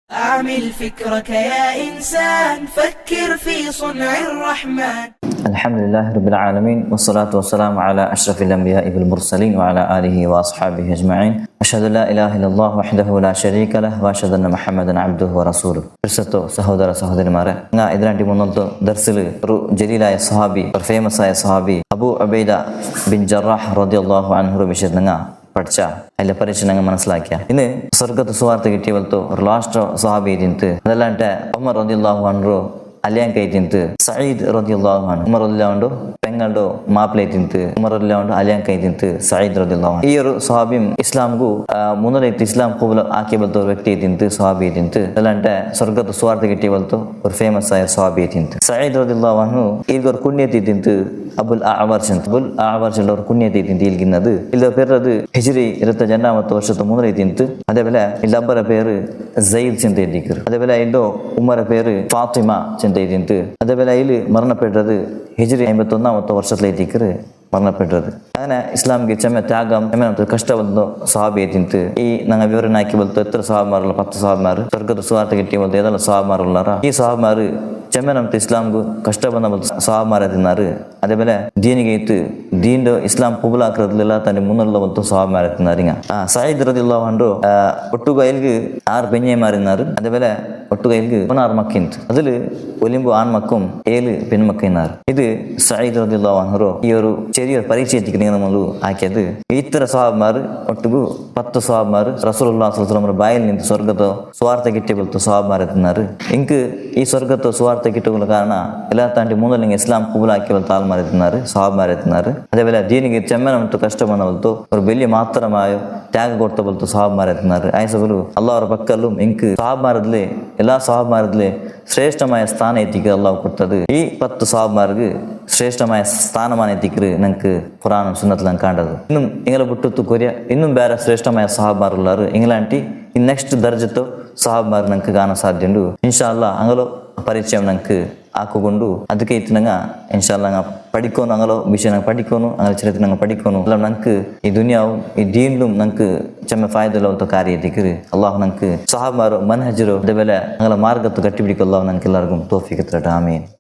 أعمل فكرك يا إنسان، فكر في صنع الرحمن. الحمد لله رب العالمين، والصلاة والسلام على أشرف الأنبياء والمرسلين وعلى آله وأصحابه أجمعين. أشهد أن لا إله إلا الله وحده لا شريك له وأشهد أن محمدا عبده ورسوله. പ്രശസ്ത സഹോദര സഹോദരിമാരെ, ഇതിനാണ്ടി മുന്നോട്ട് ദർസിൽ ഒരു ജലീലായ സഹാബി, ഒരു ഫേമസ് ആയ സഹാബി അബൂ ഉബൈദ ബിൻ ജറാഹ് റളിയല്ലാഹു അൻഹു വിഷയത്തിൽ പഠിച്ച അതിലെ പരീക്ഷ മനസ്സിലാക്കിയ ഇന്ന് സ്വർഗത്ത് ಸುವಾರ್ತೆ കിട്ടിയവಲ್ತು ഒരു ಲಾಸ್ಟ್ ಸಹಾಬಿ ತಿಂತು ಅದಲ್ಲಂటే ಉಮರ್ ರದಿಯಲ್ಲಾಹು ಅನ್ಹು ಅಲಿಯಾಂಕೈ ತಿಂತು ಸಯೀದ್ ರದಿಯಲ್ಲಾಹು ಅನ್ಹು ಉಮರ್ ರದಿಯಲ್ಲಾಹು പെങ്ങളുടെ മാപ്പിളെ തിന്ത് ഉമർ റളിയല്ലാഹു അലിയാങ്കൈ തിന്ത് സയീദ് റളിയല്ലാഹു ഈ ഒരു സ്വഹാബിയും ഇസ്ലാംಗೂ മുന്നോട്ട് ഇസ്ലാം ಕಬೂಲ್ ಆಕಿಬಲ್ತು ഒരു വ്യക്തി ತಿಂತು സ്വഹാബಿ ತಿಂತು ಅದಲ್ಲಂటే ಸ್వర్ಗದ ಸುವಾರ್ತೆ കിട്ടിയവಲ್ತು ഒരു ಫೇಮಸ್ ಆയ ಸ್ವಹಾಬಿ ತಿಂತು ಸಯೀದ್ റളിയല്ലാഹു ಅನ್ಹು ಈಗ ഒരു ಕುಣ್ಯತಿ ತಿಂತು ಅಬುಲ್ ಅಅವರ್ಜ್ ഒരു കുഞ്ഞെത്തി തിന്തിയിരിക്കുന്നത് ഇതിന്റെ പേരത് ഹിജ്രി 22ാമത്തെ വർഷത്തെ മൂന്നര തിന്ത് അതേപോലെ ഇതിന്റെ അബ്ബറെ പേര് സയ്യിദ് ചിന്തയിട്ടിരിക്കും അതേപോലെ ഇതിന്റെ ഉമ്മറെ പേര് ഫാത്തിമ ചിന്തയിട്ടിട്ട് അതേപോലെ അതിൽ മരണപ്പെട്ടത് ഹിജ്രി 51ാമത്തെ വർഷത്തിലെത്തിക്കറ് മരണപ്പെട്ടത്. അങ്ങനെ ഇസ്ലാമിಗೆ ചെമ്മ ತ್ಯಾಗಂ ಕಷ್ಟ ಬಂದು ಸಹಾಬಿಯ ತಿಂತು ಈ ನಂಗೆ ವಿವರಣೆ ಹಾಕಿ ಬಲ್ತು ಎತ್ತರ ಸಹಾಬಾರಲ್ಲ 10 ಸಹಾಬಾರು ಸ್ವರ್ಗದ ಸುವಾರ್ತೆ ಕಿಟ್ಟಿ ಬಲ್ತು ಏದಲ್ಲ ಸಹಾಬಾರಲ್ಲಾರ ಈ ಸಹಾಬಾರು ചെമ്മനത്തെ ഇസ്ലാംക്ക് കഷ്ടപ്പെടുന്ന സഹാബാരെ തിന്നാറ് അതേപോലെ ദീനിಗೆ ഇത്ത് ദീന്റെ ഇസ്ലാം കബൂലാക്കുന്നതിലെಲ್ಲ തന്നെ മുന്നുള്ള പോലത്തെ സഹാബാരെ തിന്നാറിങ്ങ സയീദ് റളിയല്ലാഹു അൻഹു ഒട്ടുകയിൽക്ക് 6 പെഞ്ഞേമാരിന്നാറ് അതേപോലെ ഒട്ടുകയിൽക്ക് 16 മക്കിന്ത് അതിൽ ഒലിമ്പ് ആൺമക്കും 7 പെൺമക്കിന്നാറ് ഇത് സയീദ് റളിയല്ലാഹു അൻഹു ഈ ഒരു ചെറിയൊരു പരിചയത്തിക്ക് നമ്മൾ ആക്കിയത് ഇത്ര സഹാബാർ ഒട്ടുകു 10 സഹാബാർ റസൂലുള്ളാഹി സ്വല്ലല്ലാഹു അലൈഹി വസല്ലം ಬಾಯಲ್ಲಿ ನಿಂತು ಸ್ವರ್ಗದ ಸುವಾರ್ತೆ ಕಿಟ್ಟಿ ಬಲ್ತು ಸಹಾಬಾರೆ ತಿನ್ನಾರು ಇಂಕ್ ಈ ಸ್ವರ್ಗದ ಸುವಾರ್ತೆ ಕಿಟ್ಟುಗಳ ಕಾರಣ ಎಲ್ಲ ತಾಂಡಿ ಮೂಲ ಇಸ್ಲಾಂ ಕಬೂಲ್ ಆಕಿ ಬಲ್ತು ಆಲ್ಮಾರೆ ತಿన్నారు ಸಹಾಬಾರೆ ತಿన్నారు അതേപോലെ ദീനിಗೆ ചെമ്മനಂತು ಕಷ್ಟ ಬಂದವಲ್ತು ഒരു വലിയ മാത്രമായ ತ್ಯಾಗ ಕೊಡ್ತ ಬಲ್ತು ಸಹಾಬಾರೆ ತಿన్నారు ಆಯ್ಸಬಲು ಅಲ್ಲಾಹರ ಪಕ್ಕಲ್ಲೂ ಇಂಕ್ ಸಹಾಬಾರದಲ್ಲಿ എല്ലാ സഹാബാരത്തിലെ ശ്രേഷ്ഠമായ സ്ഥാനം എത്തിക്കുക അള്ളാഹു കൊടുത്തത് ഈ 10 സഹാബാർക്ക് ശ്രേഷ്ഠമായ സ്ഥാനമാണ് എത്തിക്കറ് ഞങ്ങൾക്ക് ഖുറാനും സുന്നത്തിലും കണ്ടത്. ഇന്നും ഇങ്ങളെ വിട്ടു കൊരിയ ഇന്നും ಬೇರೆ ಶ್ರೇಷ್ಠമായ ಸಹಾಬಾರುಳ್ಳಾರು ಇಂಗ್ಲಾಂಟಿ ಈ ನೆಕ್ಸ್ಟ್ ದರ್ಜತ್ತು ಸಹಾಬಾರು ನಂಗೆ ಕಾಣ ಸಾಧ್ಯ ಉಂಟು. ಇನ್ಶಾಲ್ಲಾ ಅಂಗಲೋ ಪರಿಚಯ ನಂಗೆ ಹಾಕಿಕೊಂಡು ಅದಕ್ಕೆ ಇತ್ತು ನಂಗೆ ಇನ್ಶಾಲ್ಲ ನಂಗೆ പഠിക്കോನು അങ്ങലോ വിഷയം ഞങ്ങൾ പഠിക്കോನು അങ്ങനെ ചരിത്രം ഞങ്ങൾ പഠിക്കോನು എല്ലാം ഞങ്ങൾക്ക് ഈ ദുനിയാവും ഈ ദീനിലും ഞങ്ങൾക്ക് ചെമ്മ ഫായദുള്ള കാര്യം എത്തിക്കറ് അള്ളാഹു ഞങ്ങൾക്ക് സഹാബാരോ മൻഹജരോ അതേപോലെ ഞങ്ങളെ മാർഗത്ത് കട്ടിപ്പിടിക്കും അള്ളാഹു ഞങ്ങൾക്ക് എല്ലാവർക്കും തൗഫീഖ് തരട്ടെ. ആമീൻ.